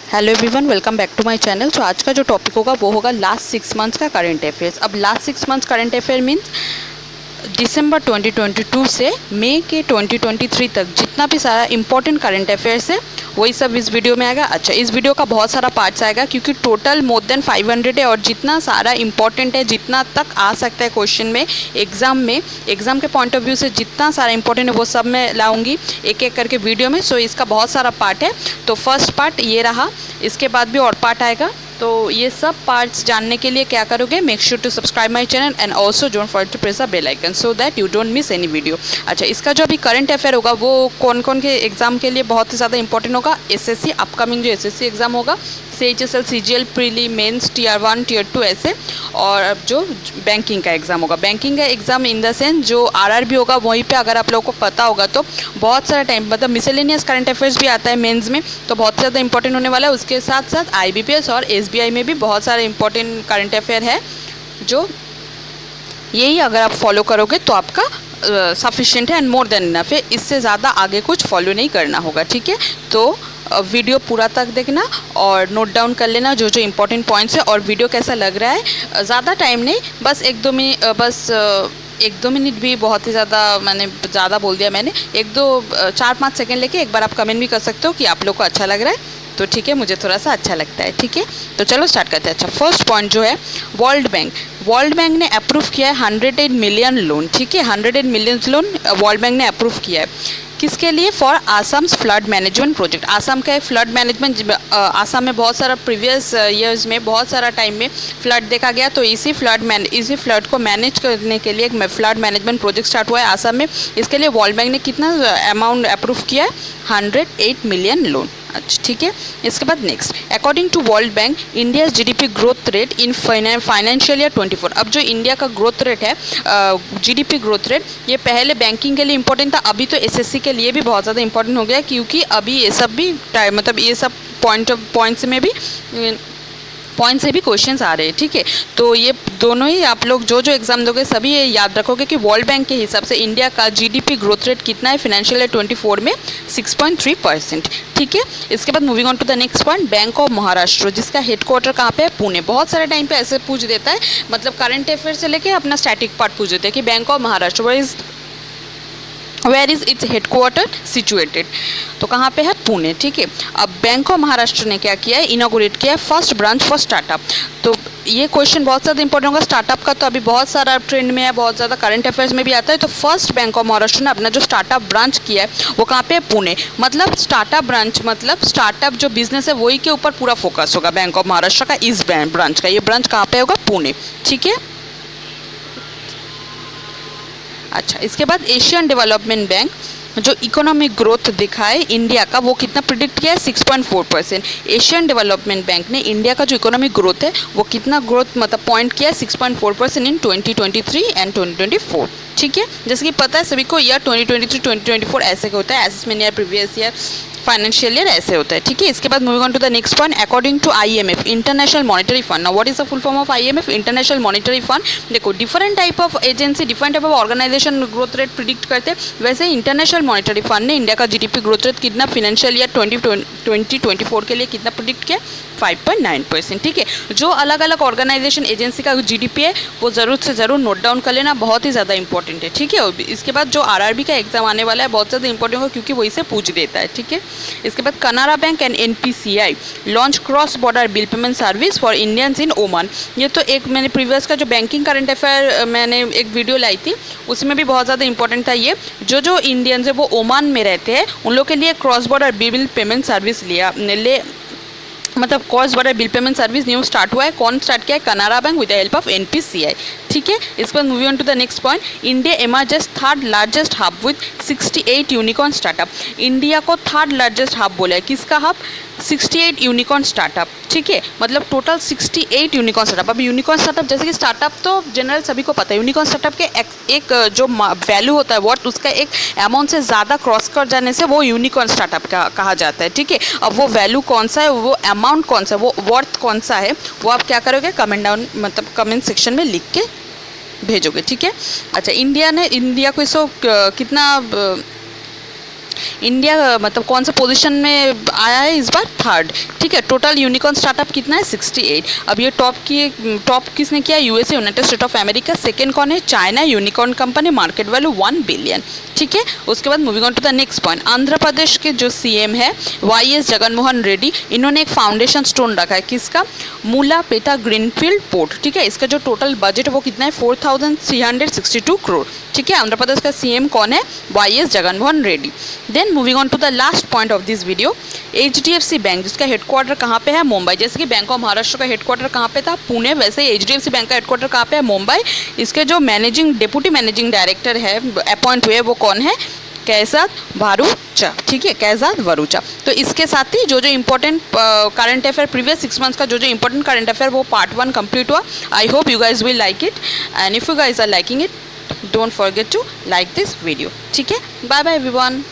Hello everyone, welcome back to my channel. तो आज का जो टॉपिक होगा वो होगा लास्ट 6 मंथ्स का करंट अफेयर्स। अब last 6 months current affair means दिसंबर 2022 से मई के 2023 तक जितना भी सारा इंपॉर्टेंट करंट अफेयर्स है वही सब इस वीडियो में आएगा। अच्छा, इस वीडियो का बहुत सारा पार्ट्स आएगा क्योंकि टोटल मोर देन 500 है और जितना सारा इंपॉर्टेंट है, जितना तक आ सकता है क्वेश्चन में, एग्ज़ाम के पॉइंट ऑफ व्यू से जितना सारा इंपॉर्टेंट है वो सब मैं लाऊंगी एक एक करके वीडियो में। सो इसका बहुत सारा पार्ट है। तो फर्स्ट पार्ट ये रहा, इसके बाद भी और पार्ट आएगा। तो ये सब पार्ट्स जानने के लिए क्या करोगे, make sure to subscribe my channel and also don't forget to press the bell icon so that you don't miss any video. अच्छा, इसका जो अभी करंट अफेयर होगा वो कौन कौन के एग्जाम के लिए बहुत ही ज़्यादा इंपॉर्टेंट होगा। एसएससी अपकमिंग जो एसएससी एग्जाम होगा, CHSL, CGL, prelims, mains, Tier 1, Tier 2 ऐसे। और अब जो बैंकिंग का एग्ज़ाम होगा, बैंकिंग का एग्ज़ाम इन द सेंस जो RRB होगा वहीं पे अगर आप लोगों को पता होगा तो बहुत सारा टाइम, मतलब मिसलेनियस करंट अफेयर्स भी आता है मेंस में, तो बहुत ज़्यादा इंपॉर्टेंट होने वाला है। उसके साथ साथ IBPS और SBI में भी बहुत सारे इंपॉर्टेंट करंट अफेयर है जो यही अगर आप फॉलो करोगे तो आपका सफिशिएंट है एंड मोर देन इनफ है। इससे ज़्यादा आगे कुछ फॉलो नहीं करना होगा, ठीक है। तो वीडियो पूरा तक देखना और नोट डाउन कर लेना जो जो इम्पोर्टेंट पॉइंट्स है। और वीडियो कैसा लग रहा है, ज़्यादा टाइम नहीं, बस एक दो मिनट भी बहुत ही ज़्यादा, मैंने ज़्यादा बोल दिया मैंने, 4-5 सेकेंड लेके एक बार आप कमेंट भी कर सकते हो कि आप लोग को अच्छा लग रहा है, तो ठीक है, मुझे थोड़ा सा अच्छा लगता है, ठीक है। तो चलो स्टार्ट करते हैं। अच्छा, फर्स्ट पॉइंट जो है वर्ल्ड बैंक ने अप्रूव किया है 108 मिलियन लोन, ठीक है। 108 मिलियन लोन वर्ल्ड बैंक ने अप्रूव किया है किसके लिए, for Assam's flood management project. Assam का एक फ्लड मैनेजमेंट, आसाम में बहुत सारा प्रीवियस ईयर्स में बहुत सारा टाइम में फ्लड देखा गया, तो इसी फ्लड को मैनेज करने के लिए एक फ्लड मैनेजमेंट प्रोजेक्ट स्टार्ट हुआ है आसाम में। इसके लिए वर्ल्ड बैंक ने कितना अमाउंट अप्रूव किया है, 108 मिलियन लोन। अच्छा, ठीक है। इसके बाद next, according to World Bank India's GDP growth rate in financial year 24। अब जो इंडिया का ग्रोथ रेट है, GDP ग्रोथ रेट, ये पहले बैंकिंग के लिए इंपॉर्टेंट था, अभी तो SSC के लिए भी बहुत ज़्यादा इंपॉर्टेंट हो गया क्योंकि अभी ये सब भी मतलब ये सब पॉइंट से भी क्वेश्चंस आ रहे हैं, ठीक है। तो ये दोनों ही आप लोग जो जो एग्जाम दोगे सभी ये याद रखोगे कि वर्ल्ड बैंक के हिसाब से इंडिया का GDP ग्रोथ रेट कितना है फाइनेंशियल ईयर 24 में, 6.3%, ठीक है। इसके बाद moving on to the next point, bank of Maharashtra, जिसका हेडक्वार्टर कहाँ पे है, पुणे। बहुत सारे टाइम पे ऐसे पूछ देता है, मतलब करंट अफेयर से लेके अपना स्टैटिक पार्ट पूछ देते हैं कि bank of Maharashtra where is its headquarter situated, तो कहाँ पे है, पुणे, ठीक है। अब बैंक ऑफ महाराष्ट्र ने क्या किया है, इनॉग्रेट किया है फर्स्ट ब्रांच फॉर स्टार्टअप। तो ये क्वेश्चन बहुत ज़्यादा इंपॉर्टेंट होगा। स्टार्टअप का तो अभी बहुत सारा ट्रेंड में है, बहुत ज़्यादा करंट अफेयर्स में भी आता है। तो फर्स्ट बैंक ऑफ महाराष्ट्र ने अपना जो स्टार्टअप ब्रांच किया है वो कहाँ पे है, पुणे। मतलब स्टार्टअप ब्रांच, मतलब स्टार्टअप जो बिजनेस है वही के ऊपर पूरा फोकस होगा बैंक ऑफ महाराष्ट्र का, इस ब्रांच का। ये ब्रांच कहाँ पे होगा, पुणे, ठीक है। अच्छा, इसके बाद एशियन डेवलपमेंट बैंक जो इकोनॉमिक ग्रोथ दिखाए इंडिया का, वो कितना प्रिडिक्ट किया है, 6.4%। एशियन डेवलपमेंट बैंक ने इंडिया का जो इकोनॉमिक ग्रोथ है वो कितना ग्रोथ मतलब पॉइंट किया है, 6.4% इन 2023 एंड 2024, ठीक है। जैसे कि पता है सभी को, ईयर 2023-2024 ऐसे होता है, assessment year, previous year, financial year ऐसे होता है, ठीक है। इसके बाद moving on to the next point, according to IMF international monetary fund. Now what is the full form of IMF, international monetary fund. देखो, different type of agency, different type of organisation growth rate predict करते हैं। वैसे international monetary fund ने India का GDP growth rate कितना financial year 2024 के लिए कितना प्रिडिक्ट किया, 5.9%, ठीक है। जो अलग अलग ऑर्गेनाइजेशन एजेंसी का GDP है वो ज़रूर से ज़रूर नोट डाउन कर लेना, बहुत ही ज़्यादा इंपॉर्टेंट है, ठीक है। इसके बाद जो RRB का एग्जाम आने वाला है बहुत ज़्यादा इंपॉर्टेंट होगा क्योंकि वही से पूछ देता है, ठीक है। इसके बाद Canara bank and NPCI launch cross border bill payment service for Indians in Oman. ये तो एक मैंने प्रीवियस का जो बैंकिंग करंट अफेयर मैंने एक वीडियो लाई थी उसमें भी बहुत ज़्यादा इंपॉर्टेंट था ये। जो इंडियंस है वो ओमान में रहते हैं उन लोग के लिए cross border bill payment service मतलब cross border bill payment service new start हुआ है। कौन स्टार्ट किया है, Canara bank with the help of NPCI, ठीक है। इसके बाद moving on to the next point, India emerges third largest hub with 68 unicorn startup. India को थर्ड लार्जेस्ट हब बोला है, किसका हब, 68 यूनिकॉर्न स्टार्टअप, ठीक है। मतलब टोटल 68 यूनिकॉर्न स्टार्टअप। अब यूनिकॉर्न स्टार्टअप, जैसे कि स्टार्टअप तो जनरल सभी को पता है, यूनिकॉर्न स्टार्टअप के एक जो वैल्यू होता है वर्थ, उसका एक अमाउंट से ज़्यादा क्रॉस कर जाने से वो यूनिकॉर्न स्टार्टअप कहा जाता है, ठीक है। अब वो वैल्यू कौन सा है, वो अमाउंट कौन सा है, वो वर्थ कौन सा है, वो आप क्या करोगे, कमेंट सेक्शन में लिख के भेजोगे, ठीक है। अच्छा, इंडिया को इसको कितना इंडिया मतलब कौन सा पोजीशन में आया है इस बार? थर्ड। ठीक है, टोटल यूनिकॉर्न स्टार्टअप कितना है? 68। अब ये टॉप किसने किया? USA, United State of America. Second कौन है? China, unicorn company, market value 1 billion. ठीक है, उसके बाद moving on to the next point, Andhra Pradesh के जो सीएम है वाईएस जगनमोहन रेड्डी, इन्होंने एक फाउंडेशन स्टोन रखा है, किसका? मूलापेटा ग्रीनफील्ड पोर्ट। ठीक है, इसका जो टोटल बजट है वो कितना है? 4362 करोड़। ठीक है, आंध्र प्रदेश का सीएम कौन है? YS Jaganmohan Reddy. Then moving on to the last point of this video, HDFC bank, जिसका हेडक्वार्टर कहाँ पे है? मुंबई। जैसे कि बैंक ऑफ महाराष्ट्र का हेडक्वार्टर कहाँ पे था? पुणे, वैसे ही एचडीएफसी बैंक का हेडक्वार्टर कहाँ पे है? मुंबई। इसके जो डेप्यूटी मैनेजिंग डायरेक्टर है अपॉइंट हुए वो कौन है? कैसाद वरूचा। ठीक है, कैसाद वरूचा। तो इसके साथ ही जो important current affair previous 6 months का जो इंपॉर्टेंट करंट अफेयर वो पार्ट 1 कंप्लीट हुआ। I hope you guys will like it, and if you guys are liking it, don't forget to like this video. ठीक है, बाय बाय एवरीवन।